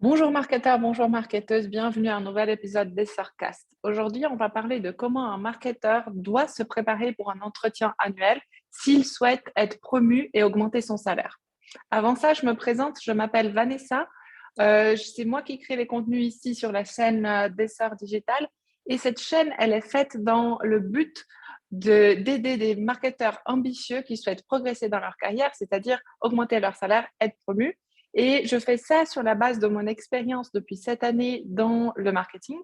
Bonjour marketeurs, bonjour marketeuses, bienvenue à un nouvel épisode des Sœurcast. Aujourd'hui, on va parler de comment un marketeur doit se préparer pour un entretien annuel s'il souhaite être promu et augmenter son salaire. Avant ça, je me présente, je m'appelle Vanessa. C'est moi qui crée les contenus ici sur la chaîne des Sœurs Digitales. Et cette chaîne, elle est faite dans le but d'aider des marketeurs ambitieux qui souhaitent progresser dans leur carrière, c'est-à-dire augmenter leur salaire, être promus. Et je fais ça sur la base de mon expérience depuis 7 années dans le marketing.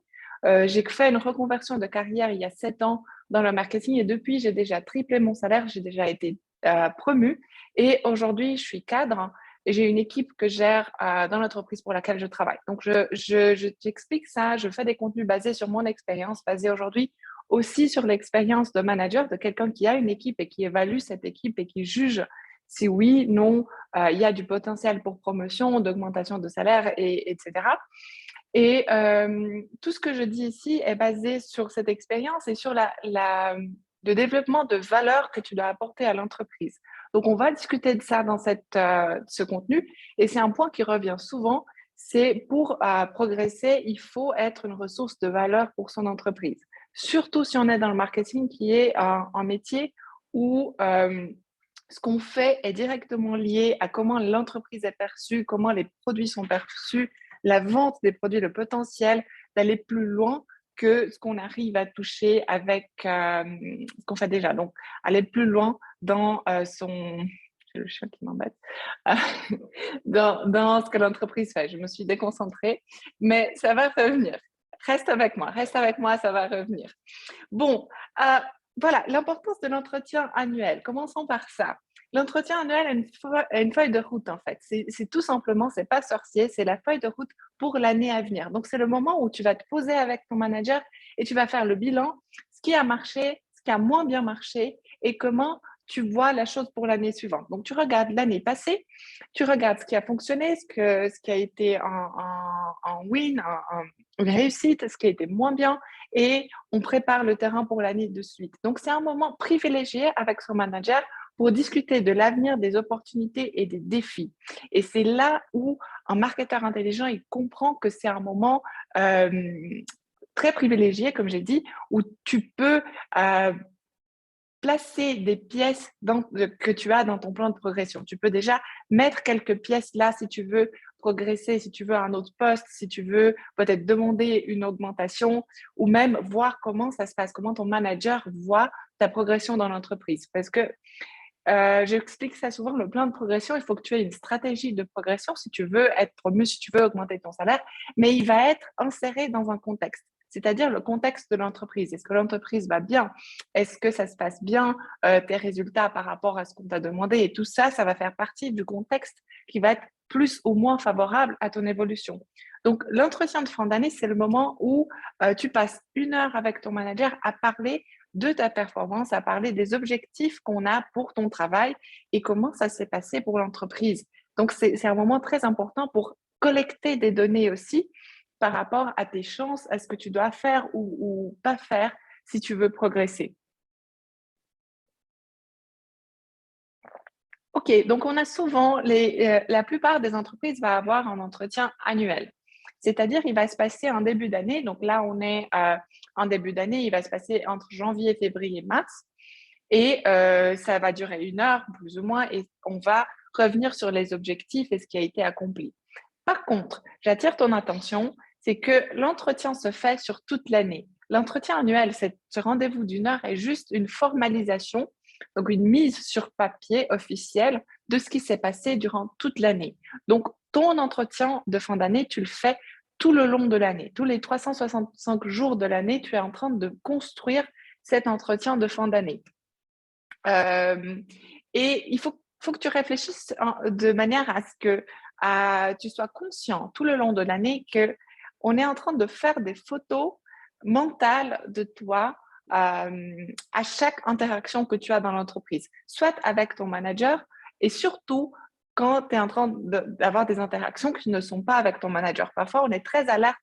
J'ai fait une reconversion de carrière il y a 7 ans dans le marketing et depuis, j'ai déjà triplé mon salaire, j'ai déjà été promue et aujourd'hui, je suis cadre et j'ai une équipe que je gère dans l'entreprise pour laquelle je travaille. Donc, je t'explique ça, je fais des contenus basés sur mon expérience, basés aujourd'hui aussi sur l'expérience de manager, de quelqu'un qui a une équipe et qui évalue cette équipe et qui juge si oui, non, il y a du potentiel pour promotion, d'augmentation de salaire, etc. Et tout ce que je dis ici est basé sur cette expérience et sur le développement de valeur que tu dois apporter à l'entreprise. Donc, on va discuter de ça dans ce contenu. Et c'est un point qui revient souvent, c'est pour progresser, il faut être une ressource de valeur pour son entreprise. Surtout si on est dans le marketing, qui est un métier où ce qu'on fait est directement lié à comment l'entreprise est perçue, comment les produits sont perçus, la vente des produits, le potentiel d'aller plus loin que ce qu'on arrive à toucher avec ce qu'on fait déjà. Donc, aller plus loin dans son... J'ai le chien qui m'embête. Euh, dans ce que l'entreprise fait. Je me suis déconcentrée, mais ça va revenir. Reste avec moi, ça va revenir. Bon, voilà, l'importance de l'entretien annuel. Commençons par ça. L'entretien annuel a une feuille de route, en fait. C'est tout simplement, c'est pas sorcier, c'est la feuille de route pour l'année à venir. Donc, c'est le moment où tu vas te poser avec ton manager et tu vas faire le bilan, ce qui a marché, ce qui a moins bien marché et comment tu vois la chose pour l'année suivante. Donc, tu regardes l'année passée, tu regardes ce qui a fonctionné, ce qui a été un win, une réussite, ce qui a été moins bien, et on prépare le terrain pour l'année de suite. Donc, c'est un moment privilégié avec son manager pour discuter de l'avenir, des opportunités et des défis. Et c'est là où un marketeur intelligent, il comprend que c'est un moment euh, très privilégié, comme j'ai dit, où tu peux placer des pièces que tu as dans ton plan de progression. Tu peux déjà mettre quelques pièces là si tu veux progresser, si tu veux un autre poste, si tu veux peut-être demander une augmentation ou même voir comment ça se passe, comment ton manager voit ta progression dans l'entreprise. Parce que j'explique ça souvent, le plan de progression, il faut que tu aies une stratégie de progression si tu veux être promu, si tu veux augmenter ton salaire, mais il va être inséré dans un contexte, c'est-à-dire le contexte de l'entreprise. Est-ce que l'entreprise va bien? Est-ce que ça se passe bien, tes résultats par rapport à ce qu'on t'a demandé? Et tout ça, ça va faire partie du contexte qui va être plus ou moins favorable à ton évolution. Donc, l'entretien de fin d'année, c'est le moment où tu passes 1 heure avec ton manager à parler de ta performance, à parler des objectifs qu'on a pour ton travail et comment ça s'est passé pour l'entreprise. Donc, c'est un moment très important pour collecter des données aussi par rapport à tes chances, à ce que tu dois faire ou pas faire si tu veux progresser. OK, donc on a souvent la plupart des entreprises va avoir un entretien annuel. C'est-à-dire, il va se passer en début d'année. Donc là, on est en début d'année, il va se passer entre janvier, février, mars. Et ça va durer 1 heure, plus ou moins, et on va revenir sur les objectifs et ce qui a été accompli. Par contre, j'attire ton attention, c'est que l'entretien se fait sur toute l'année. L'entretien annuel, ce rendez-vous d'1 heure est juste une formalisation, donc une mise sur papier officielle de ce qui s'est passé durant toute l'année. Donc, ton entretien de fin d'année, tu le fais tout le long de l'année. Tous les 365 jours de l'année, tu es en train de construire cet entretien de fin d'année. Euh, et faut que tu réfléchisses de manière à ce que tu sois conscient tout le long de l'année que on est en train de faire des photos mentales de toi à chaque interaction que tu as dans l'entreprise, soit avec ton manager et surtout quand tu es en train d'avoir des interactions qui ne sont pas avec ton manager. Parfois, on est très alerte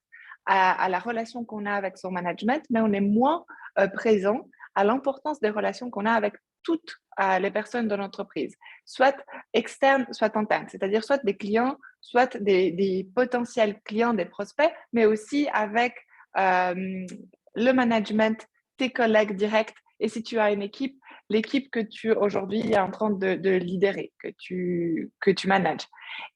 à la relation qu'on a avec son management, mais on est moins présent à l'importance des relations qu'on a avec toutes les personnes de l'entreprise, soit externes, soit internes, c'est-à-dire soit des clients, soit des potentiels clients, des prospects, mais aussi avec le management, tes collègues directs, et si tu as une équipe, l'équipe que tu aujourd'hui es en train de lidérer, que tu manages.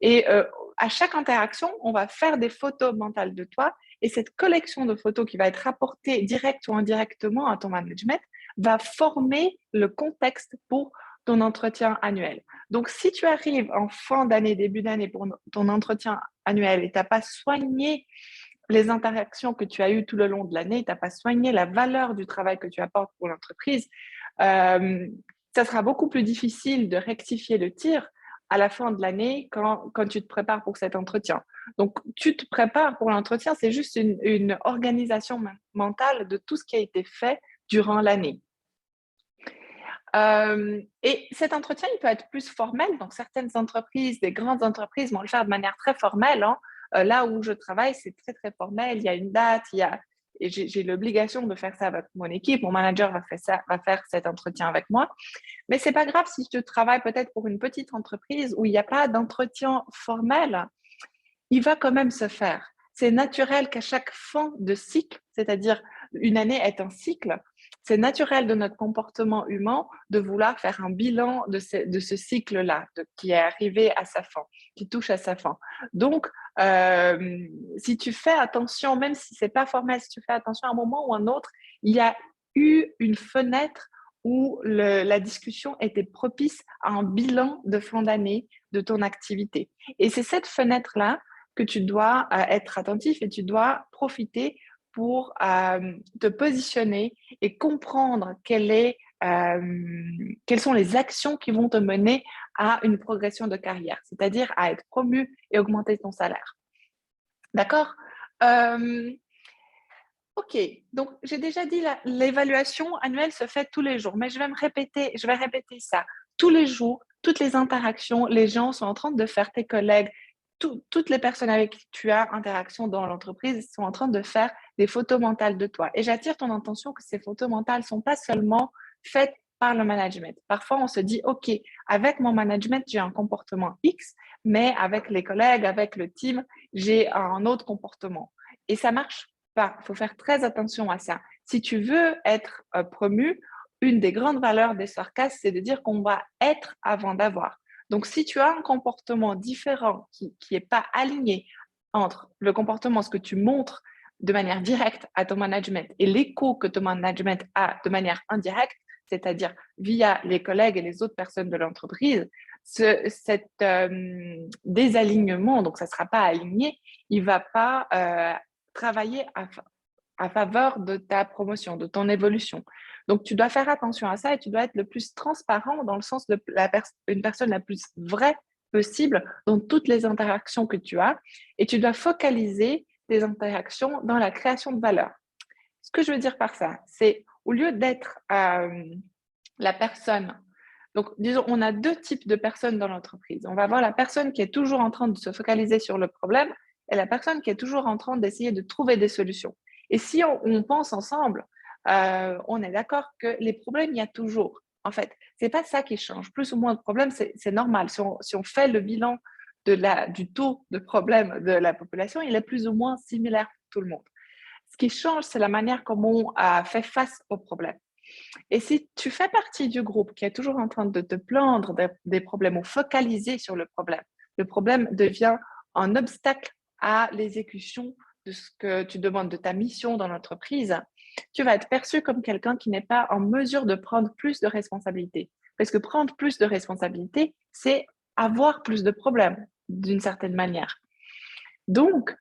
Et à chaque interaction, on va faire des photos mentales de toi, et cette collection de photos qui va être rapportée direct ou indirectement à ton management va former le contexte pour ton entretien annuel. Donc, si tu arrives en fin d'année, début d'année pour ton entretien annuel et tu n'as pas soigné les interactions que tu as eues tout le long de l'année, tu n'as pas soigné la valeur du travail que tu apportes pour l'entreprise, ça sera beaucoup plus difficile de rectifier le tir à la fin de l'année quand tu te prépares pour cet entretien. Donc, tu te prépares pour l'entretien, c'est juste une organisation mentale de tout ce qui a été fait durant l'année. Et cet entretien, il peut être plus formel. Donc, certaines entreprises, des grandes entreprises vont le faire de manière très formelle. Hein. Là où je travaille, c'est très, très formel. Il y a une date, et j'ai l'obligation de faire ça avec mon équipe. Mon manager va faire cet entretien avec moi. Mais ce n'est pas grave si tu travailles peut-être pour une petite entreprise où il n'y a pas d'entretien formel. Il va quand même se faire. C'est naturel qu'à chaque fin de cycle, c'est-à-dire une année est un cycle, c'est naturel de notre comportement humain de vouloir faire un bilan de ce cycle-là, qui est arrivé à sa fin, qui touche à sa fin. Donc, si tu fais attention, même si ce n'est pas formel, si tu fais attention à un moment ou à un autre, il y a eu une fenêtre où la discussion était propice à un bilan de fin d'année de ton activité. Et c'est cette fenêtre-là que tu dois être attentif et tu dois profiter pour te positionner et comprendre quelles sont les actions qui vont te mener à une progression de carrière, c'est-à-dire à être promu et augmenter ton salaire. D'accord? Ok, donc j'ai déjà dit l'évaluation annuelle se fait tous les jours, mais je vais répéter ça. Tous les jours, toutes les interactions, les gens sont en train de faire, tes collègues, toutes les personnes avec qui tu as interaction dans l'entreprise sont en train de faire des photos mentales de toi. Et j'attire ton attention que ces photos mentales ne sont pas seulement faites par le management. Parfois, on se dit, OK, avec mon management, j'ai un comportement X, mais avec les collègues, avec le team, j'ai un autre comportement. Et ça marche pas. Il faut faire très attention à ça. Si tu veux être promu, une des grandes valeurs des Sorcas, c'est de dire qu'on va être avant d'avoir. Donc, si tu as un comportement différent qui n'est pas aligné entre le comportement, ce que tu montres de manière directe à ton management et l'écho que ton management a de manière indirecte, c'est-à-dire via les collègues et les autres personnes de l'entreprise, cet désalignement, donc ça ne sera pas aligné, il ne va pas travailler à faveur de ta promotion, de ton évolution. Donc, tu dois faire attention à ça et tu dois être le plus transparent dans le sens de une personne la plus vraie possible dans toutes les interactions que tu as et tu dois focaliser tes interactions dans la création de valeur. Ce que je veux dire par ça, c'est au lieu d'être la personne, donc disons, on a deux types de personnes dans l'entreprise. On va avoir la personne qui est toujours en train de se focaliser sur le problème et la personne qui est toujours en train d'essayer de trouver des solutions. Et si on pense ensemble, on est d'accord que les problèmes, il y a toujours. En fait, ce n'est pas ça qui change. Plus ou moins de problèmes, c'est normal. Si on fait le bilan du taux de problèmes de la population, il est plus ou moins similaire pour tout le monde. Ce qui change, c'est la manière comment on fait face aux problèmes. Et si tu fais partie du groupe qui est toujours en train de te plaindre des problèmes ou focaliser sur le problème devient un obstacle à l'exécution de ce que tu demandes de ta mission dans l'entreprise, tu vas être perçu comme quelqu'un qui n'est pas en mesure de prendre plus de responsabilités. Parce que prendre plus de responsabilités, c'est avoir plus de problèmes d'une certaine manière. Donc,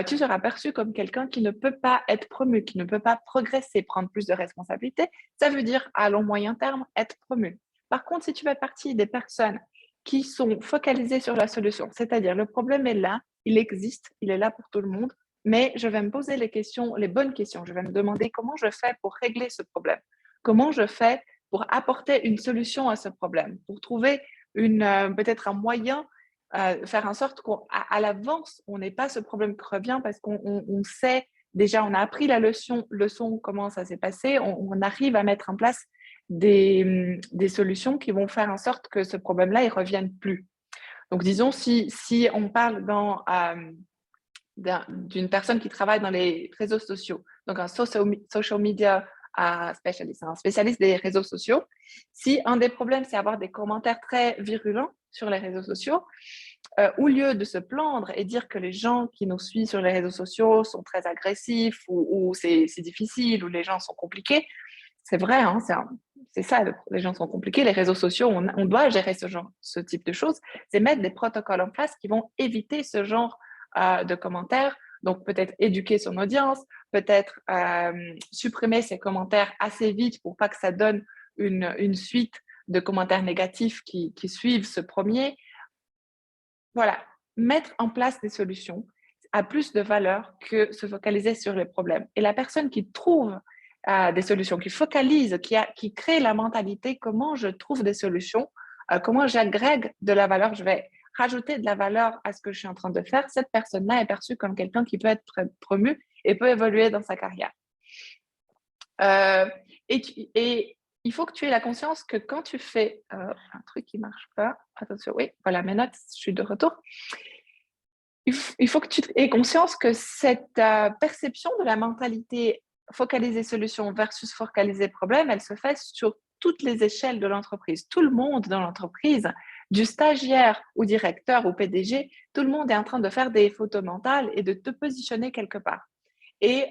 tu seras perçu comme quelqu'un qui ne peut pas être promu, qui ne peut pas progresser, prendre plus de responsabilités. Ça veut dire, à long moyen terme, être promu. Par contre, si tu fais partie des personnes qui sont focalisées sur la solution, c'est-à-dire le problème est là, il existe, il est là pour tout le monde, mais je vais me poser les bonnes questions. Je vais me demander comment je fais pour régler ce problème, comment je fais pour apporter une solution à ce problème, pour trouver peut-être un moyen faire en sorte qu'à l'avance, on n'ait pas ce problème qui revient parce qu'on sait déjà, on a appris la leçon, comment ça s'est passé, on arrive à mettre en place des solutions qui vont faire en sorte que ce problème-là, il ne revienne plus. Donc, disons, si on parle d'une personne qui travaille dans les réseaux sociaux, donc un social media spécialiste, un spécialiste des réseaux sociaux, si un des problèmes, c'est avoir des commentaires très virulents sur les réseaux sociaux, au lieu de se plaindre et dire que les gens qui nous suivent sur les réseaux sociaux sont très agressifs ou c'est difficile ou les gens sont compliqués, c'est vrai, hein, c'est ça, les gens sont compliqués, les réseaux sociaux, on doit gérer ce type de choses, c'est mettre des protocoles en place qui vont éviter ce genre de commentaires, donc peut-être éduquer son audience, peut-être supprimer ces commentaires assez vite pour pas que ça donne une suite de commentaires négatifs qui suivent ce premier. Voilà, mettre en place des solutions a plus de valeur que se focaliser sur les problèmes. Et la personne qui trouve des solutions, qui focalise, qui crée la mentalité, comment je trouve des solutions, comment j'agrègue de la valeur, je vais rajouter de la valeur à ce que je suis en train de faire, cette personne-là est perçue comme quelqu'un qui peut être promu et peut évoluer dans sa carrière. Et il faut que tu aies la conscience que quand tu fais un truc qui ne marche pas, attention, oui, voilà mes notes, je suis de retour. Il faut que tu aies conscience que cette perception de la mentalité focaliser solution versus focaliser problème, elle se fait sur toutes les échelles de l'entreprise. Tout le monde dans l'entreprise, du stagiaire au directeur, au PDG, tout le monde est en train de faire des photos mentales et de te positionner quelque part. Et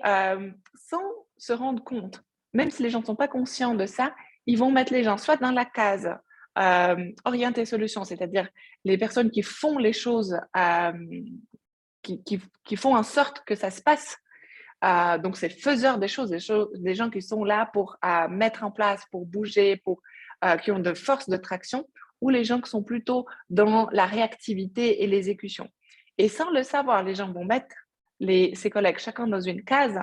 sans se rendre compte, même si les gens ne sont pas conscients de ça, ils vont mettre les gens soit dans la case orientée solution, c'est-à-dire les personnes qui font les choses, qui font en sorte que ça se passe. Donc, c'est faiseurs des choses, des gens qui sont là pour mettre en place, pour bouger, qui ont de force de traction, ou les gens qui sont plutôt dans la réactivité et l'exécution. Et sans le savoir, les gens vont mettre ses collègues chacun dans une case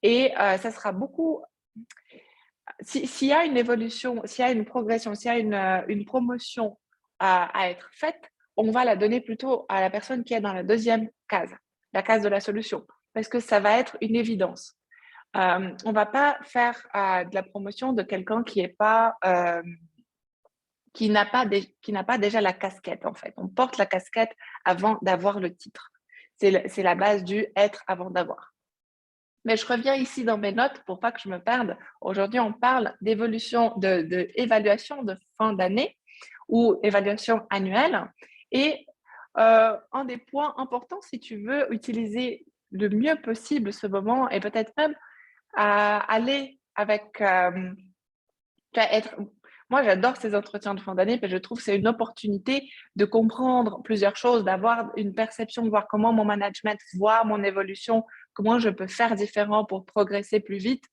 et ça sera beaucoup... S'il y a une évolution, s'il y a une progression, s'il y a une promotion à être faite, on va la donner plutôt à la personne qui est dans la deuxième case, la case de la solution, parce que ça va être une évidence. On ne va pas faire de la promotion de quelqu'un qui n'a pas déjà la casquette, en fait. On porte la casquette avant d'avoir le titre. C'est la base du être avant d'avoir. Mais je reviens ici dans mes notes pour pas que je me perde. Aujourd'hui, on parle d'évolution, d'évaluation de fin d'année ou évaluation annuelle. Et un des points importants, si tu veux utiliser le mieux possible ce moment et peut-être même aller avec... moi, j'adore ces entretiens de fin d'année parce que je trouve que c'est une opportunité de comprendre plusieurs choses, d'avoir une perception, de voir comment mon management voit mon évolution, comment je peux faire différent pour progresser plus vite.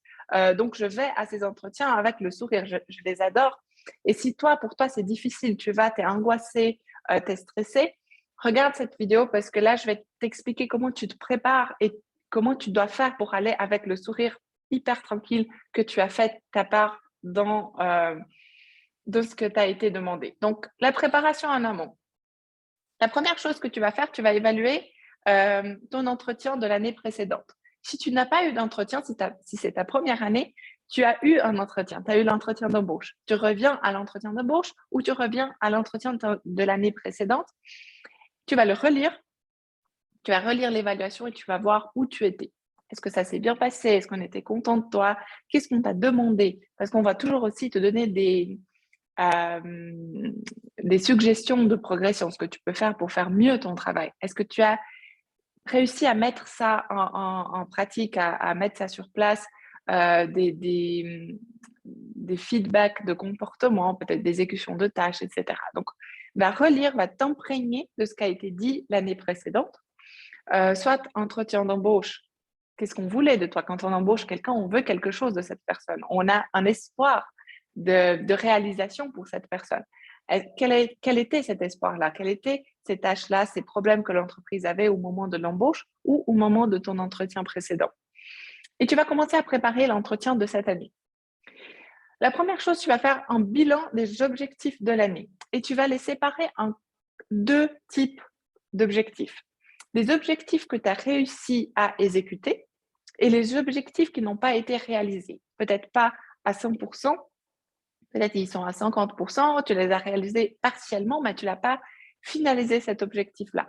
Donc, je vais à ces entretiens avec le sourire. Je les adore. Et si pour toi, c'est difficile, tu es angoissé, tu es stressé, regarde cette vidéo parce que là, je vais t'expliquer comment tu te prépares et comment tu dois faire pour aller avec le sourire hyper tranquille que tu as fait ta part de ce que tu as été demandé. Donc, la préparation en amont. La première chose que tu vas faire, tu vas évaluer ton entretien de l'année précédente. Si tu n'as pas eu d'entretien, si c'est ta première année, tu as eu un entretien, tu as eu l'entretien d'embauche. Tu reviens à l'entretien d'embauche ou tu reviens à l'entretien de l'année précédente. Tu vas le relire, tu vas relire l'évaluation et tu vas voir où tu étais. Est-ce que ça s'est bien passé? Est-ce qu'on était content de toi? Qu'est-ce qu'on t'a demandé? Parce qu'on va toujours aussi te donner des suggestions de progression, ce que tu peux faire pour faire mieux ton travail. Est-ce que tu as réussi à mettre ça en pratique, à mettre ça sur place, des feedbacks de comportement, peut-être d'exécution de tâches, etc. Donc, va relire, va t'imprégner de ce qui a été dit l'année précédente. Soit entretien d'embauche, qu'est-ce qu'on voulait de toi? Quand on embauche quelqu'un, on veut quelque chose de cette personne. On a un espoir de réalisation pour cette personne. Quel était cet espoir-là? Quelles étaient ces tâches-là, ces problèmes que l'entreprise avait au moment de l'embauche ou au moment de ton entretien précédent? Et tu vas commencer à préparer l'entretien de cette année. La première chose, tu vas faire un bilan des objectifs de l'année et tu vas les séparer en deux types d'objectifs. Les objectifs que tu as réussi à exécuter et les objectifs qui n'ont pas été réalisés. Peut-être pas à 100%, Peut-être ils sont à 50%, tu les as réalisés partiellement, mais tu n'as pas finalisé cet objectif-là.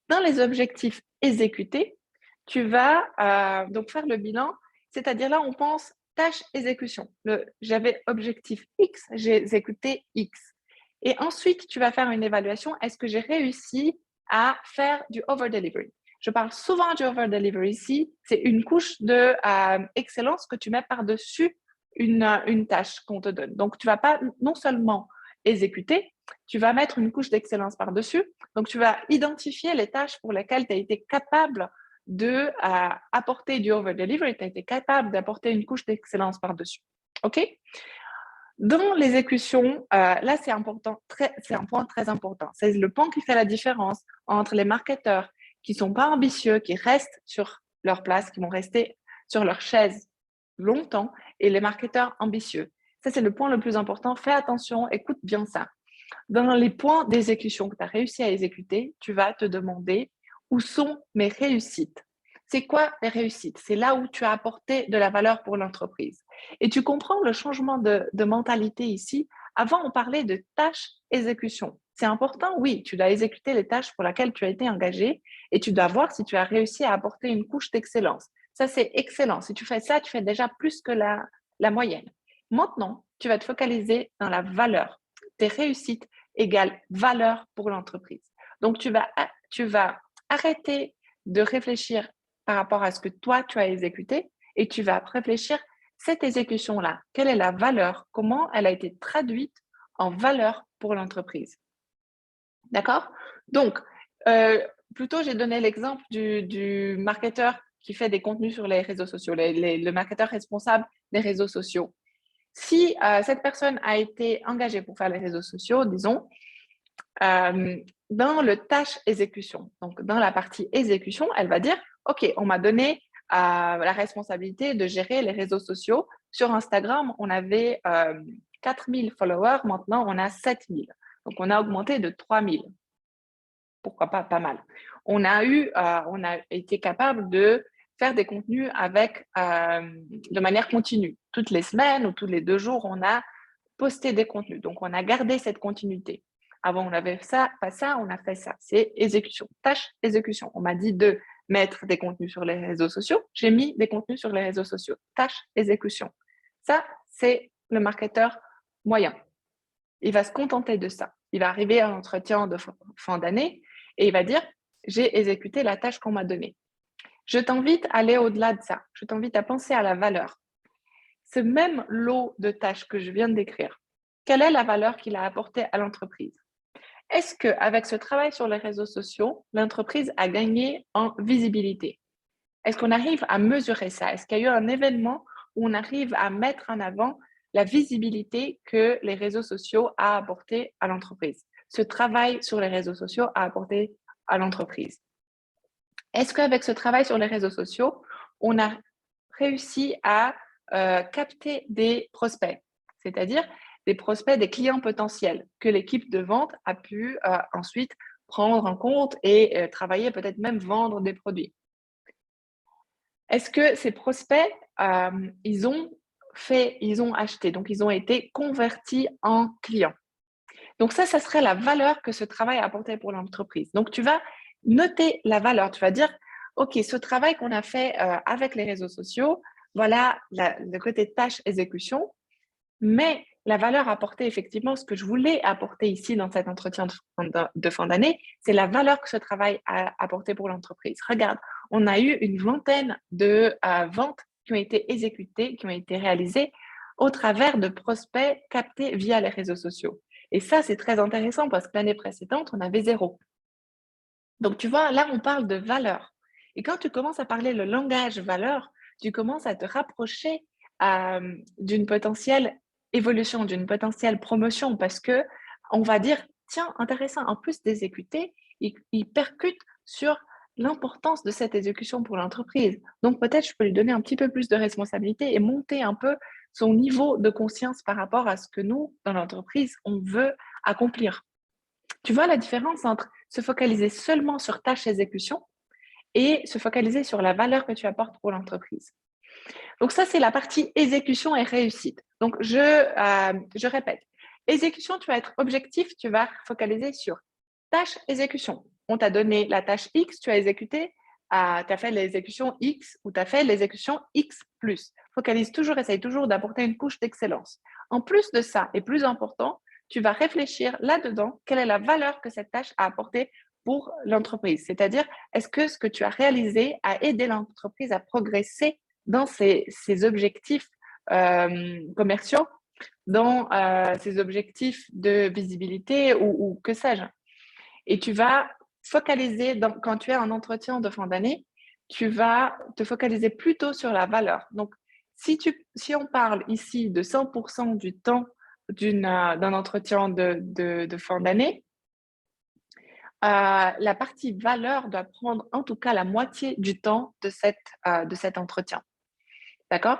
Dans les objectifs exécutés, tu vas donc faire le bilan, c'est-à-dire là, on pense tâche exécution. J'avais objectif X, j'ai exécuté X. Et ensuite, tu vas faire une évaluation. Est-ce que j'ai réussi à faire du over-delivery? Je parle souvent du over-delivery ici. C'est une couche de excellence que tu mets par-dessus une tâche qu'on te donne. Donc, tu ne vas pas non seulement exécuter, tu vas mettre une couche d'excellence par-dessus. Donc, tu vas identifier les tâches pour lesquelles tu as été capable d'apporter du over-delivery, tu as été capable d'apporter une couche d'excellence par-dessus. OK? Dans l'exécution, là, c'est important, c'est un point très important. C'est le point qui fait la différence entre les marketeurs qui ne sont pas ambitieux, qui restent sur leur place, qui vont rester sur leur chaise longtemps, et les marketeurs ambitieux. Ça, c'est le point le plus important. Fais attention, écoute bien ça. Dans les points d'exécution que tu as réussi à exécuter, tu vas te demander où sont mes réussites. C'est quoi les réussites? C'est là où tu as apporté de la valeur pour l'entreprise. Et tu comprends le changement de mentalité ici. Avant, on parlait de tâches exécution. C'est important, oui, tu dois exécuter les tâches pour lesquelles tu as été engagé et tu dois voir si tu as réussi à apporter une couche d'excellence. Ça, c'est excellent. Si tu fais ça, tu fais déjà plus que la moyenne. Maintenant, tu vas te focaliser dans la valeur. Tes réussites égale valeur pour l'entreprise. Donc, tu vas arrêter de réfléchir par rapport à ce que toi, tu as exécuté et tu vas réfléchir, cette exécution-là, quelle est la valeur? Comment elle a été traduite en valeur pour l'entreprise? D'accord? Donc, plutôt, j'ai donné l'exemple du marketeur qui fait des contenus sur les réseaux sociaux, le marketeur responsable des réseaux sociaux. Si cette personne a été engagée pour faire les réseaux sociaux, disons, dans le tâche exécution, donc dans la partie exécution, elle va dire, OK, on m'a donné la responsabilité de gérer les réseaux sociaux. Sur Instagram, on avait 4000 followers, maintenant on a 7000. Donc, on a augmenté de 3000. Pourquoi pas, pas mal. On a été capable de faire des contenus de manière continue. Toutes les semaines ou tous les 2 jours, on a posté des contenus. Donc, on a gardé cette continuité. Avant, on avait ça, pas ça, on a fait ça. C'est exécution, tâche, exécution. On m'a dit de mettre des contenus sur les réseaux sociaux. J'ai mis des contenus sur les réseaux sociaux. Tâche, exécution. Ça, c'est le marketeur moyen. Il va se contenter de ça. Il va arriver à l'entretien de fin d'année et il va dire, j'ai exécuté la tâche qu'on m'a donnée. Je t'invite à aller au-delà de ça. Je t'invite à penser à la valeur. Ce même lot de tâches que je viens de décrire, quelle est la valeur qu'il a apportée à l'entreprise? Est-ce qu'avec ce travail sur les réseaux sociaux, l'entreprise a gagné en visibilité? Est-ce qu'on arrive à mesurer ça? Est-ce qu'il y a eu un événement où on arrive à mettre en avant la visibilité que les réseaux sociaux ont apporté à l'entreprise? Ce travail sur les réseaux sociaux a apporté à l'entreprise. Est-ce qu'avec ce travail sur les réseaux sociaux, on a réussi à capter des prospects, c'est-à-dire des prospects, des clients potentiels que l'équipe de vente a pu ensuite prendre en compte et travailler, peut-être même vendre des produits? Est-ce que ces prospects, ils ont acheté, donc ils ont été convertis en clients? Donc ça serait la valeur que ce travail a apporté pour l'entreprise. Donc tu vas noter la valeur, tu vas dire, OK, ce travail qu'on a fait avec les réseaux sociaux, voilà le côté tâche exécution, mais la valeur apportée, effectivement, ce que je voulais apporter ici dans cet entretien de fin d'année, c'est la valeur que ce travail a apporté pour l'entreprise. Regarde, on a eu une vingtaine de ventes qui ont été exécutées, qui ont été réalisées au travers de prospects captés via les réseaux sociaux. Et ça, c'est très intéressant parce que l'année précédente, on avait 0. Donc, tu vois, là, on parle de valeur. Et quand tu commences à parler le langage valeur, tu commences à te rapprocher d'une potentielle évolution, d'une potentielle promotion parce que on va dire, tiens, intéressant, en plus d'exécuter, il percute sur l'importance de cette exécution pour l'entreprise. Donc, peut-être je peux lui donner un petit peu plus de responsabilité et monter un peu son niveau de conscience par rapport à ce que nous, dans l'entreprise, on veut accomplir. Tu vois la différence entre se focaliser seulement sur tâche exécution et se focaliser sur la valeur que tu apportes pour l'entreprise. Donc ça, c'est la partie exécution et réussite. Donc, je répète. Exécution, tu vas être objectif, tu vas focaliser sur tâche, exécution. On t'a donné la tâche X, tu as exécuté, tu as fait l'exécution X ou tu as fait l'exécution X+. Focalise toujours, essaye toujours d'apporter une couche d'excellence. En plus de ça, et plus important, tu vas réfléchir là-dedans, quelle est la valeur que cette tâche a apportée pour l'entreprise. C'est-à-dire, est-ce que ce que tu as réalisé a aidé l'entreprise à progresser dans ses objectifs commerciaux, dans ses objectifs de visibilité ou que sais-je. Et tu vas focaliser, quand tu es en entretien de fin d'année, tu vas te focaliser plutôt sur la valeur. Donc, si on parle ici de 100% du temps d'un entretien de fin d'année, la partie valeur doit prendre en tout cas la moitié du temps de cet entretien. D'accord?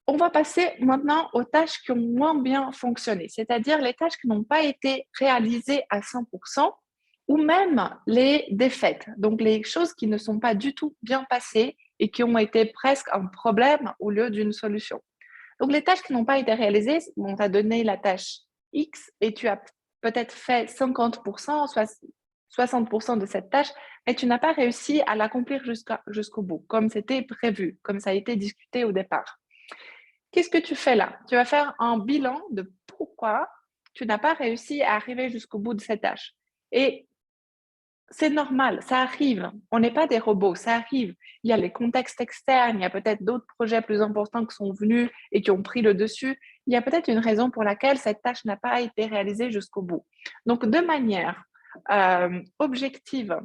On va passer maintenant aux tâches qui ont moins bien fonctionné, c'est-à-dire les tâches qui n'ont pas été réalisées à 100% ou même les défaites, donc les choses qui ne sont pas du tout bien passées et qui ont été presque un problème au lieu d'une solution. Donc les tâches qui n'ont pas été réalisées, on t'a donné la tâche X et tu as peut-être fait 50%, soit 60% de cette tâche, mais tu n'as pas réussi à l'accomplir jusqu'au bout, comme c'était prévu, comme ça a été discuté au départ. Qu'est-ce que tu fais là? Tu vas faire un bilan de pourquoi tu n'as pas réussi à arriver jusqu'au bout de cette tâche. Et c'est normal, ça arrive. On n'est pas des robots, ça arrive. Il y a les contextes externes, il y a peut-être d'autres projets plus importants qui sont venus et qui ont pris le dessus. Il y a peut-être une raison pour laquelle cette tâche n'a pas été réalisée jusqu'au bout. Donc, de manière objective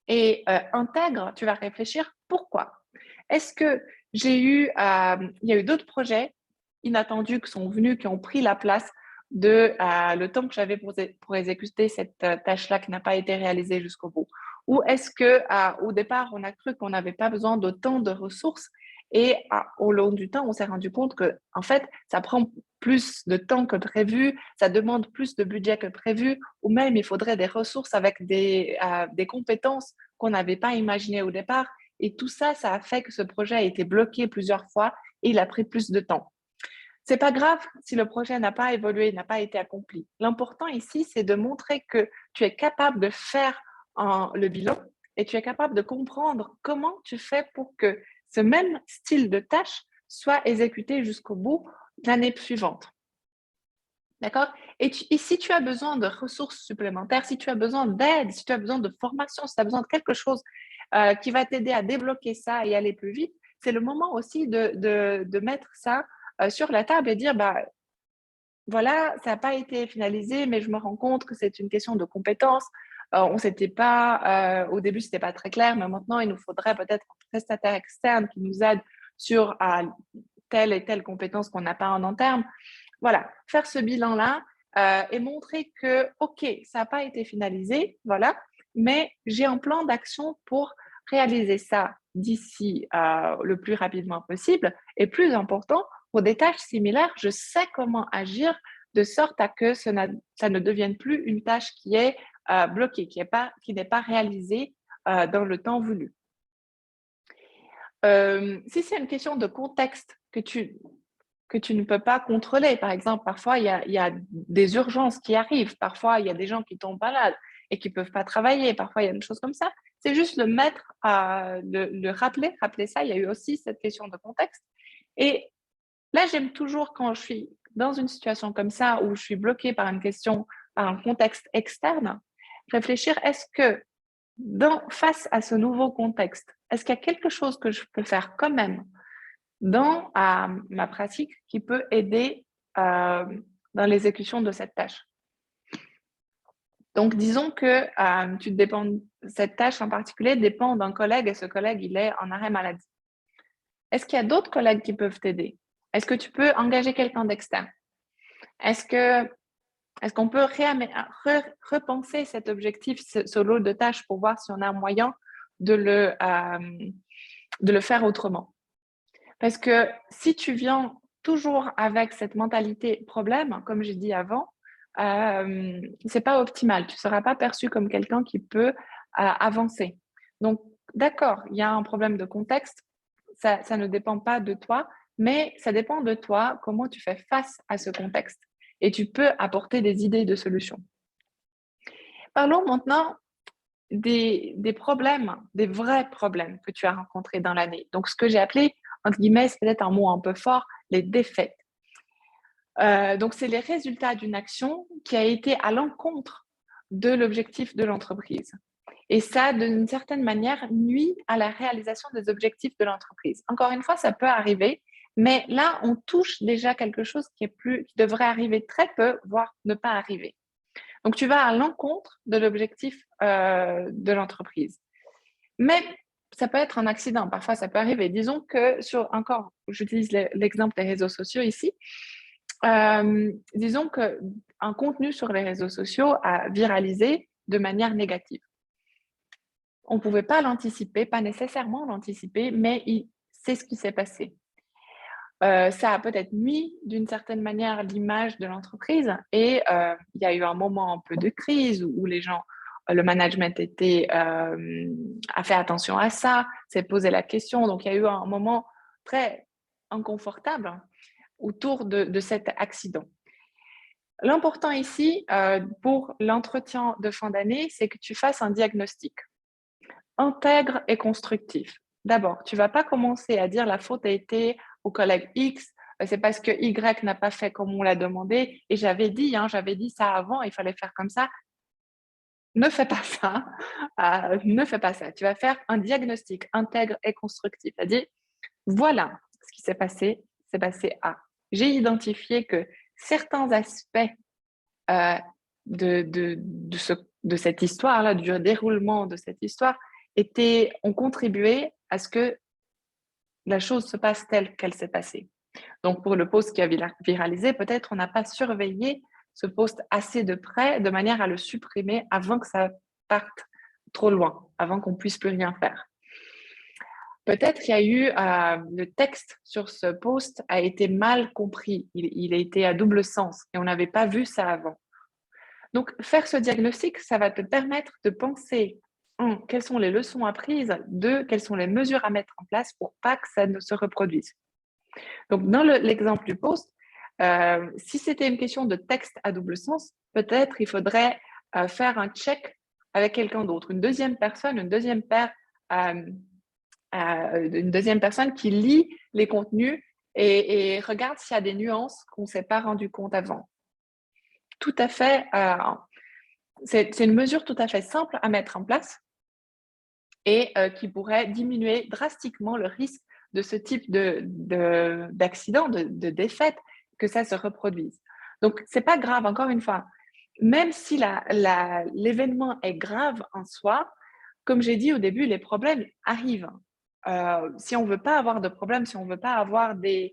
et intègre, tu vas réfléchir pourquoi. Est-ce que il y a eu d'autres projets inattendus qui sont venus, qui ont pris la place de le temps que j'avais pour exécuter cette tâche-là qui n'a pas été réalisée jusqu'au bout? Ou est-ce que au départ, on a cru qu'on n'avait pas besoin d'autant de ressources et au long du temps, on s'est rendu compte que en fait, ça prend plus de temps que prévu, ça demande plus de budget que prévu, ou même il faudrait des ressources avec des compétences qu'on n'avait pas imaginées au départ. Et tout ça, ça a fait que ce projet a été bloqué plusieurs fois et il a pris plus de temps. C'est pas grave si le projet n'a pas évolué, n'a pas été accompli. L'important ici, c'est de montrer que tu es capable de faire le bilan et tu es capable de comprendre comment tu fais pour que ce même style de tâche soit exécuté jusqu'au bout l'année suivante. D'accord? Et si tu as besoin de ressources supplémentaires, si tu as besoin d'aide, si tu as besoin de formation, si tu as besoin de quelque chose qui va t'aider à débloquer ça et aller plus vite, c'est le moment aussi de mettre ça sur la table et dire, voilà, ça n'a pas été finalisé, mais je me rends compte que c'est une question de compétences. On s'était pas, au début, c'était pas très clair, mais maintenant, il nous faudrait peut-être un prestataire externe qui nous aide sur telle et telle compétence qu'on n'a pas en interne. Voilà, faire ce bilan-là et montrer que, OK, ça n'a pas été finalisé, voilà, mais j'ai un plan d'action pour réaliser ça d'ici le plus rapidement possible. Et plus important, pour des tâches similaires, je sais comment agir de sorte à que ça ne devienne plus une tâche qui est bloquée, qui n'est pas réalisée dans le temps voulu. Si c'est une question de contexte que tu ne peux pas contrôler, par exemple, parfois il y a des urgences qui arrivent, parfois il y a des gens qui tombent malades et qui ne peuvent pas travailler, parfois il y a une chose comme ça, c'est juste le mettre, le rappeler ça, il y a eu aussi cette question de contexte. Et là, j'aime toujours quand je suis dans une situation comme ça, où je suis bloquée par une question, par un contexte externe, réfléchir, est-ce que face à ce nouveau contexte, est-ce qu'il y a quelque chose que je peux faire quand même dans ma pratique qui peut aider dans l'exécution de cette tâche? Donc, disons que cette tâche en particulier dépend d'un collègue et ce collègue, il est en arrêt maladie. Est-ce qu'il y a d'autres collègues qui peuvent t'aider? Est-ce que tu peux engager quelqu'un d'externe? Est-ce qu'on peut repenser cet objectif, ce lot de tâches pour voir si on a un moyen de le faire autrement? Parce que si tu viens toujours avec cette mentalité problème, comme j'ai dit avant, c'est pas optimal. Tu seras pas perçu comme quelqu'un qui peut avancer. Donc, d'accord, il y a un problème de contexte, ça ne dépend pas de toi, mais ça dépend de toi, comment tu fais face à ce contexte. Et tu peux apporter des idées de solutions. Parlons maintenant des problèmes, des vrais problèmes que tu as rencontrés dans l'année. Donc, ce que j'ai appelé, entre guillemets, c'est peut-être un mot un peu fort, les défaites. Donc, c'est les résultats d'une action qui a été à l'encontre de l'objectif de l'entreprise. Et ça, d'une certaine manière, nuit à la réalisation des objectifs de l'entreprise. Encore une fois, ça peut arriver, mais là, on touche déjà quelque chose qui devrait arriver très peu, voire ne pas arriver. Donc, tu vas à l'encontre de l'objectif de l'entreprise. Mais ça peut être un accident. Parfois, ça peut arriver. Disons que j'utilise l'exemple des réseaux sociaux ici. Disons qu'un contenu sur les réseaux sociaux a viralisé de manière négative. On ne pouvait pas l'anticiper, pas nécessairement l'anticiper, mais c'est ce qui s'est passé. Ça a peut-être mis d'une certaine manière l'image de l'entreprise et il y a eu un moment un peu de crise où les gens, le management a fait attention à ça, s'est posé la question. Donc, il y a eu un moment très inconfortable autour de cet accident. L'important ici, pour l'entretien de fin d'année, c'est que tu fasses un diagnostic intègre et constructif. D'abord, tu ne vas pas commencer à dire la faute a été au collègue X, c'est parce que Y n'a pas fait comme on l'a demandé et j'avais dit ça avant, il fallait faire comme ça. Ne fais pas ça, ne fais pas ça. Tu vas faire un diagnostic intègre et constructif, c'est-à-dire voilà ce qui s'est passé, c'est passé A. J'ai identifié que certains aspects de cette histoire-là, du déroulement de cette histoire, ont contribué à ce que la chose se passe telle qu'elle s'est passée. Donc, pour le post qui a viralisé, peut-être on n'a pas surveillé ce post assez de près de manière à le supprimer avant que ça parte trop loin, avant qu'on puisse plus rien faire. Peut-être qu'il y a eu le texte sur ce post a été mal compris, il a été à double sens et on n'avait pas vu ça avant. Donc, faire ce diagnostic, ça va te permettre de penser quelles sont les leçons apprises, quelles sont les mesures à mettre en place pour pas que ça ne se reproduise. Donc, dans l'exemple du post, si c'était une question de texte à double sens, peut-être il faudrait faire un check avec quelqu'un d'autre, une deuxième personne, une deuxième personne qui lit les contenus et regarde s'il y a des nuances qu'on ne s'est pas rendu compte avant. Tout à fait, c'est une mesure tout à fait simple à mettre en place et qui pourrait diminuer drastiquement le risque de ce type d'accident, de défaite, que ça se reproduise. Donc, ce n'est pas grave, encore une fois. Même si l'événement est grave en soi, comme j'ai dit au début, les problèmes arrivent. Si on ne veut pas avoir de problèmes, si on ne veut pas avoir des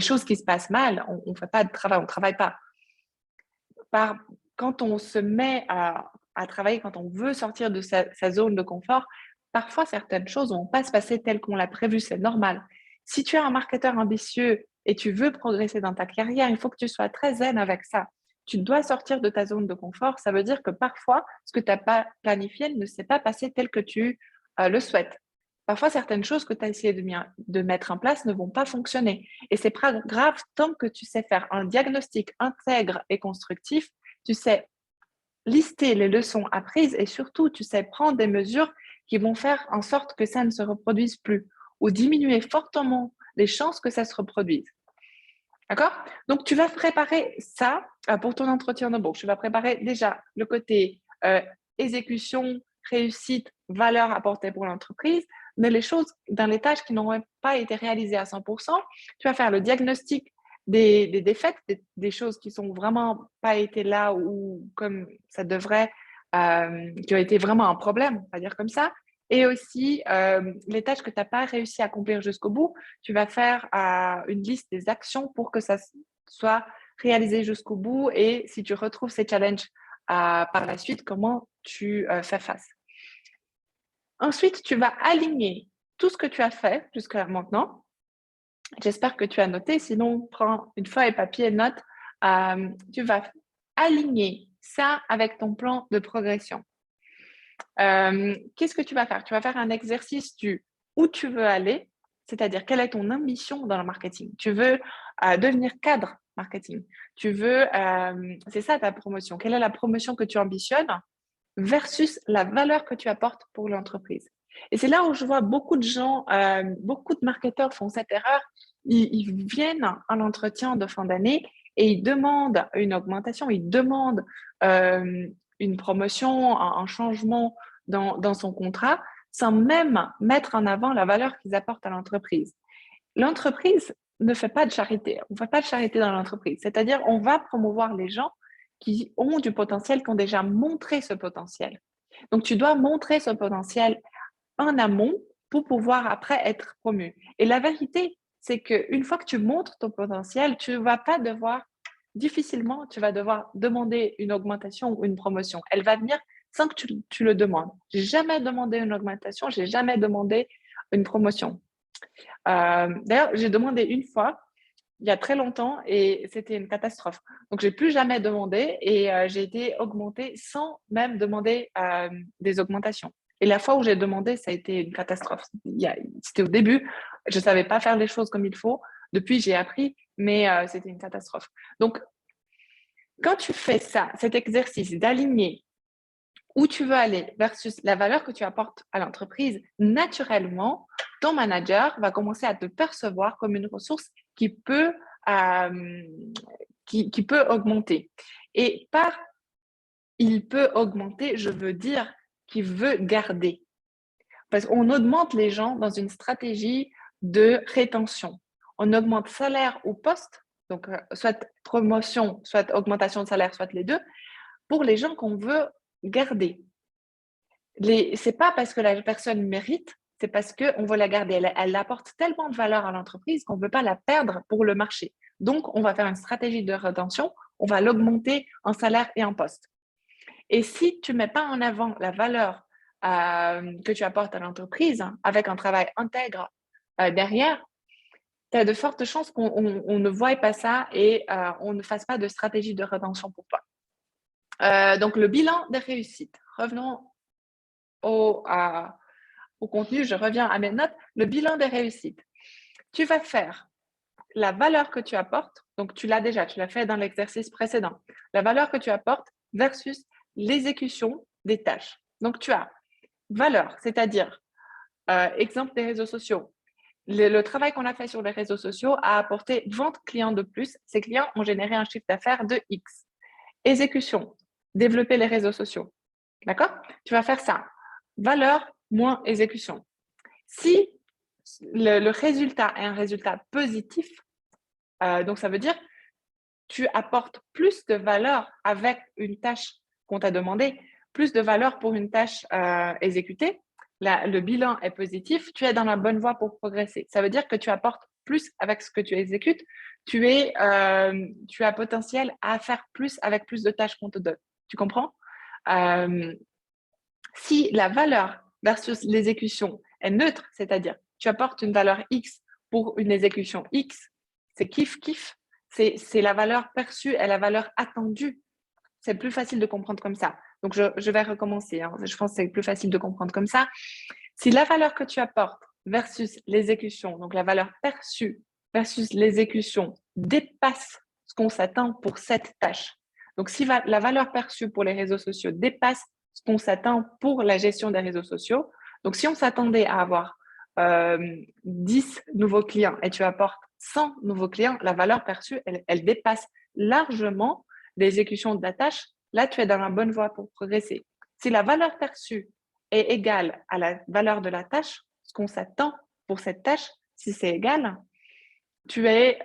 choses qui se passent mal, on ne fait pas de travail, on ne travaille pas. Quand on se met à travailler, quand on veut sortir de sa zone de confort, parfois certaines choses ne vont pas se passer telles qu'on l'a prévu, c'est normal. Si tu es un marketeur ambitieux et tu veux progresser dans ta carrière, il faut que tu sois très zen avec ça. Tu dois sortir de ta zone de confort. Ça veut dire que parfois, ce que tu n'as pas planifié ne s'est pas passé tel que tu le souhaites. Parfois, certaines choses que tu as essayé de mettre en place ne vont pas fonctionner. Et c'est pas grave tant que tu sais faire un diagnostic intègre et constructif, tu sais lister les leçons apprises et surtout, tu sais prendre des mesures qui vont faire en sorte que ça ne se reproduise plus ou diminuer fortement les chances que ça se reproduise. D'accord? Donc, tu vas préparer ça pour ton entretien d'embauche. Tu vas préparer déjà le côté exécution, réussite, valeur apportée pour l'entreprise, mais les choses dans les tâches qui n'auront pas été réalisées à 100%, tu vas faire le diagnostic des défaites, des choses qui sont vraiment pas été là ou comme ça devrait, qui ont été vraiment un problème, on va dire comme ça. Et aussi, les tâches que tu n'as pas réussi à accomplir jusqu'au bout, tu vas faire une liste des actions pour que ça soit réalisé jusqu'au bout. Et si tu retrouves ces challenges par la suite, comment tu fais face. Ensuite, tu vas aligner tout ce que tu as fait jusqu'à maintenant. J'espère que tu as noté. Sinon, prends une feuille, papier, note. Tu vas aligner ça avec ton plan de progression. Qu'est-ce que tu vas faire? Tu vas faire un exercice du où tu veux aller c'est-à-dire quelle est ton ambition dans le marketing. Tu veux devenir cadre marketing. Tu veux, c'est ça ta promotion. Quelle est la promotion que tu ambitionnes versus la valeur que tu apportes pour l'entreprise. Et c'est là où je vois beaucoup de gens, beaucoup de marketeurs font cette erreur. Ils viennent à l'entretien de fin d'année et ils demandent une augmentation, ils demandent une promotion, un changement dans son contrat, sans même mettre en avant la valeur qu'ils apportent à l'entreprise. L'entreprise ne fait pas de charité. On ne fait pas de charité dans l'entreprise. C'est-à-dire, on va promouvoir les gens qui ont du potentiel, qui ont déjà montré ce potentiel. Donc, tu dois montrer ce potentiel en amont pour pouvoir après être promu. Et la vérité, c'est qu'une fois que tu montres ton potentiel, tu ne vas pas devoir, difficilement, tu vas devoir demander une augmentation ou une promotion. Elle va venir sans que tu le demandes. J'ai jamais demandé une augmentation, j'ai jamais demandé une promotion. D'ailleurs, j'ai demandé une fois, il y a très longtemps, et c'était une catastrophe. Donc, j'ai plus jamais demandé et j'ai été augmentée sans même demander des augmentations. Et la fois où j'ai demandé, ça a été une catastrophe. C'était au début, je savais pas faire les choses comme il faut. Depuis, j'ai appris, mais c'était une catastrophe. Donc, quand tu fais ça, cet exercice d'aligner où tu veux aller versus la valeur que tu apportes à l'entreprise, naturellement, ton manager va commencer à te percevoir comme une ressource qui peut, qui peut augmenter. Et par il peut augmenter, je veux dire qu'il veut garder. Parce qu'on augmente les gens dans une stratégie de rétention. On augmente salaire ou poste, donc soit promotion, soit augmentation de salaire, soit les deux, pour les gens qu'on veut garder. C'est pas parce que la personne mérite, c'est parce qu'on veut la garder. Elle apporte tellement de valeur à l'entreprise qu'on ne veut pas la perdre pour le marché. Donc, on va faire une stratégie de rétention, on va l'augmenter en salaire et en poste. Et si tu ne mets pas en avant la valeur que tu apportes à l'entreprise avec un travail intègre derrière, tu as de fortes chances qu'on ne voie pas ça et on ne fasse pas de stratégie de rétention pour toi. Donc, le bilan des réussites. Revenons au contenu, je reviens à mes notes, le bilan des réussites. Tu vas faire la valeur que tu apportes, donc tu l'as déjà, tu l'as fait dans l'exercice précédent, la valeur que tu apportes versus l'exécution des tâches. Donc tu as valeur, c'est-à-dire, exemple des réseaux sociaux. Le travail qu'on a fait sur les réseaux sociaux a apporté 20 clients de plus. Ces clients ont généré un chiffre d'affaires de X. Exécution, développer les réseaux sociaux. D'accord? Tu vas faire ça. Valeur moins exécution. Si le résultat est un résultat positif, donc ça veut dire tu apportes plus de valeur avec une tâche qu'on t'a demandé, plus de valeur pour une tâche exécutée, le bilan est positif, tu es dans la bonne voie pour progresser. Ça veut dire que tu apportes plus avec ce que tu exécutes, tu as potentiel à faire plus avec plus de tâches qu'on te donne. Tu comprends? Si la valeur versus l'exécution est neutre, c'est-à-dire tu apportes une valeur X pour une exécution X, c'est kiff-kiff, c'est la valeur perçue et la valeur attendue. C'est plus facile de comprendre comme ça. Donc, je vais recommencer. Hein. Je pense que c'est plus facile de comprendre comme ça. Si la valeur que tu apportes versus l'exécution, donc la valeur perçue versus l'exécution dépasse ce qu'on s'attend pour cette tâche. Donc, si la valeur perçue pour les réseaux sociaux dépasse ce qu'on s'attend pour la gestion des réseaux sociaux, donc si on s'attendait à avoir 10 nouveaux clients et tu apportes 100 nouveaux clients, la valeur perçue, elle dépasse largement l'exécution de la tâche. Là, tu es dans la bonne voie pour progresser. Si la valeur perçue est égale à la valeur de la tâche, ce qu'on s'attend pour cette tâche, si c'est égal, tu es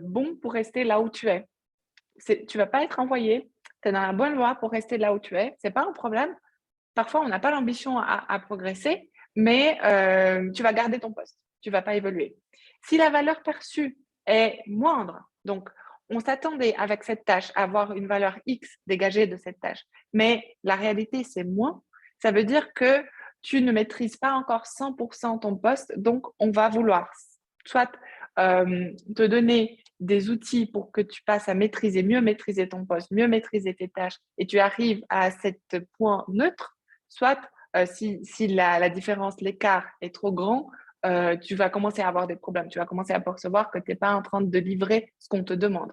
bon pour rester là où tu es. Tu ne vas pas être envoyé, tu es dans la bonne voie pour rester là où tu es. Ce n'est pas un problème. Parfois, on n'a pas l'ambition à progresser, mais tu vas garder ton poste. Tu ne vas pas évoluer. Si la valeur perçue est moindre, donc on s'attendait avec cette tâche à avoir une valeur X dégagée de cette tâche, mais la réalité, c'est moins. Ça veut dire que tu ne maîtrises pas encore 100% ton poste, donc on va vouloir soit te donner des outils pour que tu passes à maîtriser, mieux maîtriser ton poste, mieux maîtriser tes tâches et tu arrives à cet point neutre, soit si la différence, l'écart est trop grand, tu vas commencer à avoir des problèmes. Tu vas commencer à percevoir que tu n'es pas en train de livrer ce qu'on te demande.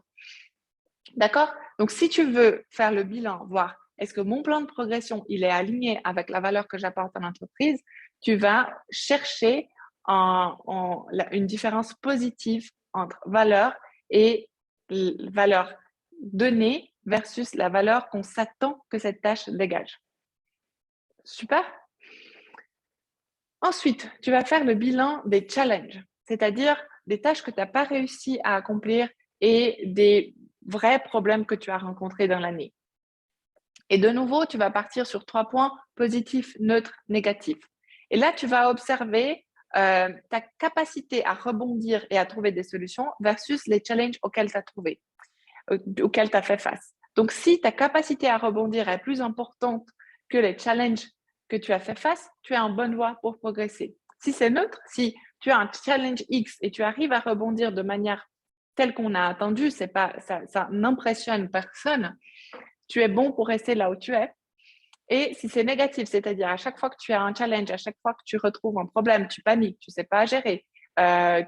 D'accord? Donc, si tu veux faire le bilan, voir est-ce que mon plan de progression, il est aligné avec la valeur que j'apporte à l'entreprise, tu vas chercher une différence positive entre valeur et valeur donnée versus la valeur qu'on s'attend que cette tâche dégage. Super? Ensuite, tu vas faire le bilan des challenges, c'est-à-dire des tâches que tu n'as pas réussi à accomplir et des vrais problèmes que tu as rencontrés dans l'année. Et de nouveau, tu vas partir sur 3 points, positif, neutre, négatif. Et là, tu vas observer ta capacité à rebondir et à trouver des solutions versus les challenges auxquels tu as fait face. Donc, si ta capacité à rebondir est plus importante que les challenges que tu as fait face, tu es en bonne voie pour progresser. Si c'est neutre, si tu as un challenge X et tu arrives à rebondir de manière telle qu'on a attendu, ça n'impressionne personne, tu es bon pour rester là où tu es. Et si c'est négatif, c'est-à-dire à chaque fois que tu as un challenge, à chaque fois que tu retrouves un problème, tu paniques, tu ne sais pas gérer,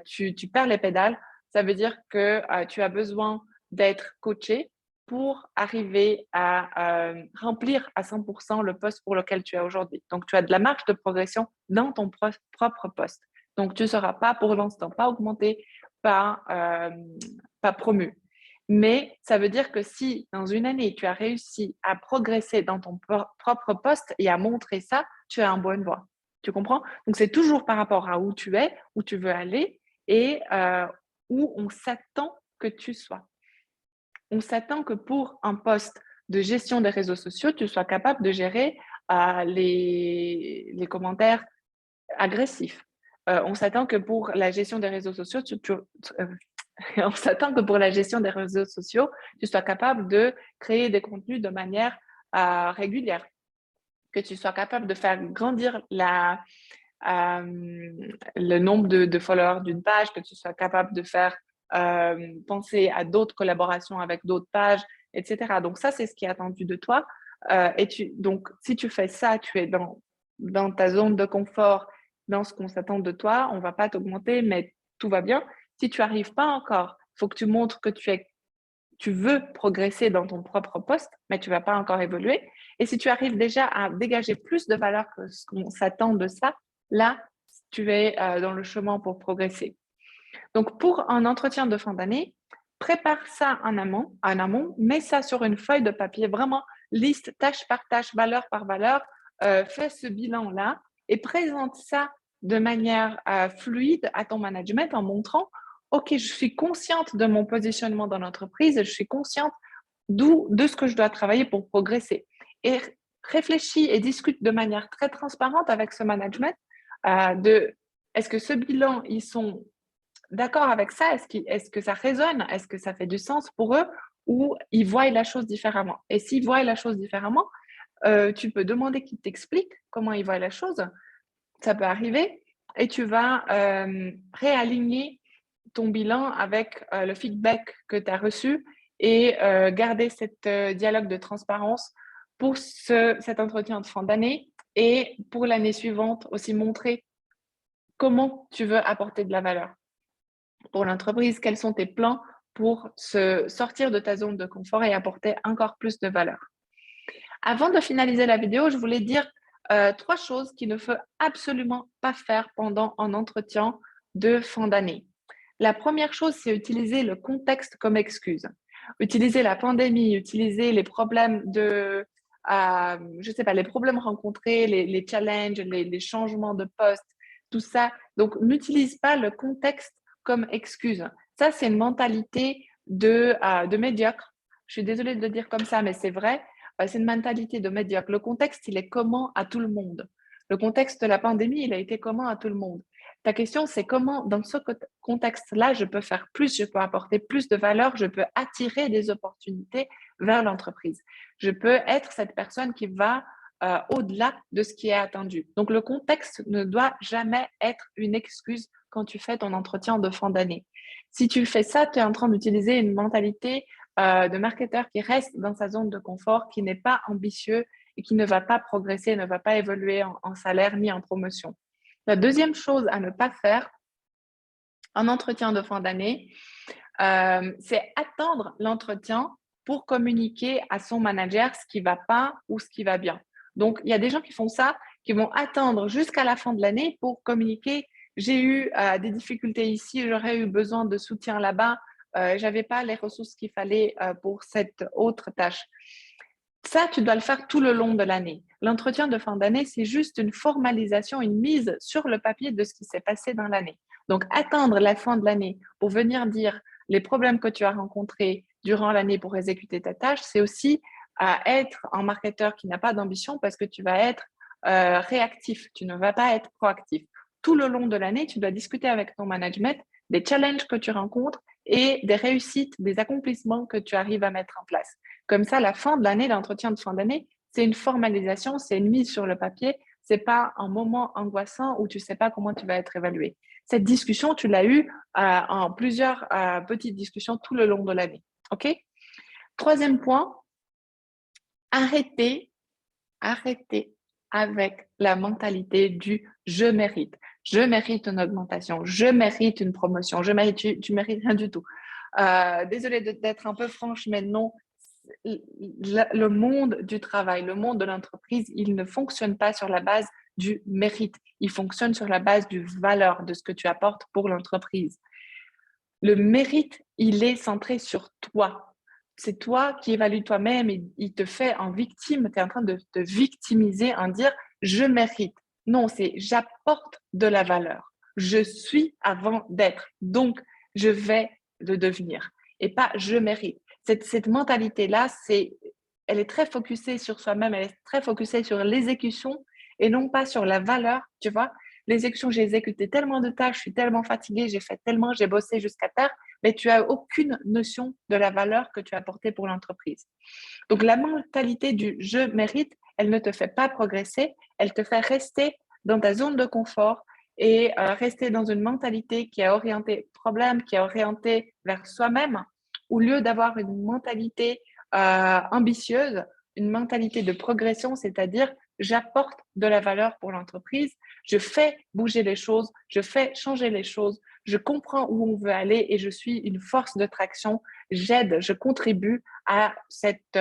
tu perds les pédales, ça veut dire que tu as besoin d'être coaché pour arriver à remplir à 100% le poste pour lequel tu es aujourd'hui. Donc, tu as de la marge de progression dans ton propre poste. Donc, tu ne seras pas pour l'instant pas augmenté, pas promu. Mais ça veut dire que si dans une année, tu as réussi à progresser dans ton propre poste et à montrer ça, tu es en bonne voie. Tu comprends? Donc, c'est toujours par rapport à où tu es, où tu veux aller et où on s'attend que tu sois. On s'attend que pour un poste de gestion des réseaux sociaux, tu sois capable de gérer les commentaires agressifs. On s'attend que pour la gestion des réseaux sociaux, on s'attend que pour la gestion des réseaux sociaux, tu sois capable de créer des contenus de manière régulière, que tu sois capable de faire grandir le nombre de followers d'une page, que tu sois capable de faire penser à d'autres collaborations avec d'autres pages, etc. Donc ça, c'est ce qui est attendu de toi. Donc, si tu fais ça, tu es dans ta zone de confort, dans ce qu'on s'attend de toi, on ne va pas t'augmenter, mais tout va bien. Si tu n'arrives pas encore, il faut que tu montres que tu veux progresser dans ton propre poste, mais tu ne vas pas encore évoluer. Et si tu arrives déjà à dégager plus de valeur que ce qu'on s'attend de ça, là, tu es dans le chemin pour progresser. Donc, pour un entretien de fin d'année, prépare ça en amont, mets ça sur une feuille de papier, vraiment liste tâche par tâche, valeur par valeur, fais ce bilan-là et présente ça de manière fluide à ton management en montrant, OK, je suis consciente de mon positionnement dans l'entreprise, je suis consciente de ce que je dois travailler pour progresser. Et réfléchis et discute de manière très transparente avec ce management est-ce que ce bilan, ils sont d'accord avec ça? Est-ce que ça résonne? Est-ce que ça fait du sens pour eux? Ou ils voient la chose différemment? Et s'ils voient la chose différemment, tu peux demander qu'ils t'expliquent comment ils voient la chose. Ça peut arriver. Et tu vas réaligner ton bilan avec le feedback que tu as reçu et garder cet dialogue de transparence pour cet entretien de fin d'année et pour l'année suivante aussi montrer comment tu veux apporter de la valeur pour l'entreprise, quels sont tes plans pour sortir de ta zone de confort et apporter encore plus de valeur. Avant de finaliser la vidéo, je voulais dire 3 choses qu'il ne faut absolument pas faire pendant un entretien de fin d'année. La première chose, c'est utiliser le contexte comme excuse. Utiliser la pandémie, utiliser les problèmes je sais pas, les problèmes rencontrés, les challenges, les changements de poste, tout ça. Donc, n'utilise pas le contexte comme excuse. Ça, c'est une mentalité de médiocre. Je suis désolée de le dire comme ça, mais c'est vrai. C'est une mentalité de médiocre. Le contexte, il est commun à tout le monde. Le contexte de la pandémie, il a été commun à tout le monde. Ta question, c'est comment, dans ce contexte-là, je peux faire plus, je peux apporter plus de valeur, je peux attirer des opportunités vers l'entreprise. Je peux être cette personne qui va au-delà de ce qui est attendu. Donc, le contexte ne doit jamais être une excuse quand tu fais ton entretien de fin d'année. Si tu fais ça, tu es en train d'utiliser une mentalité de marketeur qui reste dans sa zone de confort, qui n'est pas ambitieux et qui ne va pas progresser, ne va pas évoluer en salaire ni en promotion. La deuxième chose à ne pas faire en entretien de fin d'année, c'est attendre l'entretien pour communiquer à son manager ce qui ne va pas ou ce qui va bien. Donc, il y a des gens qui font ça, qui vont attendre jusqu'à la fin de l'année pour communiquer. J'ai eu des difficultés ici, j'aurais eu besoin de soutien là-bas, je n'avais pas les ressources qu'il fallait pour cette autre tâche. Ça, tu dois le faire tout le long de l'année. L'entretien de fin d'année, c'est juste une formalisation, une mise sur le papier de ce qui s'est passé dans l'année. Donc, attendre la fin de l'année pour venir dire les problèmes que tu as rencontrés durant l'année pour exécuter ta tâche, c'est aussi être un marketeur qui n'a pas d'ambition parce que tu vas être réactif, tu ne vas pas être proactif. Tout le long de l'année, tu dois discuter avec ton management des challenges que tu rencontres et des réussites, des accomplissements que tu arrives à mettre en place. Comme ça, la fin de l'année, l'entretien de fin d'année, c'est une formalisation, c'est une mise sur le papier, c'est pas un moment angoissant où tu sais pas comment tu vas être évalué. Cette discussion, tu l'as eue en plusieurs petites discussions tout le long de l'année. OK? Troisième point, arrêtez avec la mentalité du je mérite. Je mérite une augmentation, je mérite une promotion, je mérite, tu mérites rien du tout. Désolée d'être un peu franche, mais non, le monde du travail, le monde de l'entreprise, il ne fonctionne pas sur la base du mérite. Il fonctionne sur la base du valeur de ce que tu apportes pour l'entreprise. Le mérite, il est centré sur toi. C'est toi qui évalues toi-même et il te fait en victime. Tu es en train de te victimiser en dire je mérite. Non, c'est j'apporte de la valeur. Je suis avant d'être. Donc, je vais le devenir. Et pas je mérite. Cette mentalité-là, elle est très focusée sur soi-même, elle est très focusée sur l'exécution et non pas sur la valeur, tu vois. L'exécution, j'ai exécuté tellement de tâches, je suis tellement fatiguée, j'ai fait tellement, j'ai bossé jusqu'à terre, mais tu n'as aucune notion de la valeur que tu as apportée pour l'entreprise. Donc, la mentalité du je mérite, elle ne te fait pas progresser, elle te fait rester dans ta zone de confort et rester dans une mentalité qui est orientée problème, qui est orientée vers soi-même, au lieu d'avoir une mentalité ambitieuse, une mentalité de progression, c'est-à-dire j'apporte de la valeur pour l'entreprise, je fais bouger les choses, je fais changer les choses, je comprends où on veut aller et je suis une force de traction, j'aide, je contribue à cette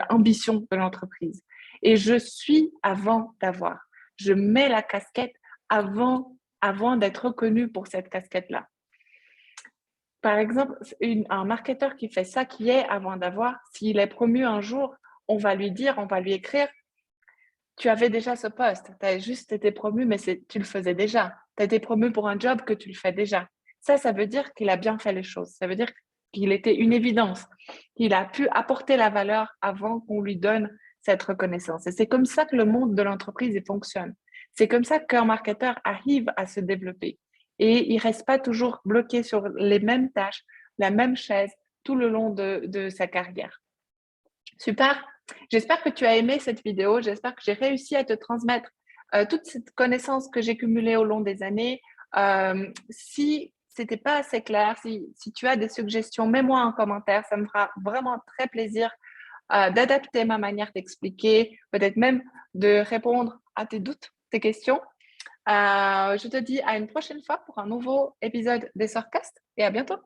ambition de l'entreprise. Et je suis avant d'avoir. Je mets la casquette avant d'être reconnu pour cette casquette-là. Par exemple, un marketeur qui fait ça, qui est avant d'avoir, s'il est promu un jour, on va lui dire, on va lui écrire, tu avais déjà ce poste, tu as juste été promu, mais tu le faisais déjà. Tu as été promu pour un job que tu le fais déjà. Ça veut dire qu'il a bien fait les choses. Ça veut dire qu'il était une évidence, qu'il a pu apporter la valeur avant qu'on lui donne cette reconnaissance. Et c'est comme ça que le monde de l'entreprise fonctionne. C'est comme ça qu'un marketeur arrive à se développer. Et il ne reste pas toujours bloqué sur les mêmes tâches, la même chaise tout le long de sa carrière. Super. J'espère que tu as aimé cette vidéo. J'espère que j'ai réussi à te transmettre toute cette connaissance que j'ai cumulée au long des années. Si ce n'était pas assez clair, si tu as des suggestions, mets-moi en commentaire. Ça me fera vraiment très plaisir d'adapter ma manière d'expliquer, peut-être même de répondre à tes doutes, tes questions. Je te dis à une prochaine fois pour un nouveau épisode des Sorcast et à bientôt.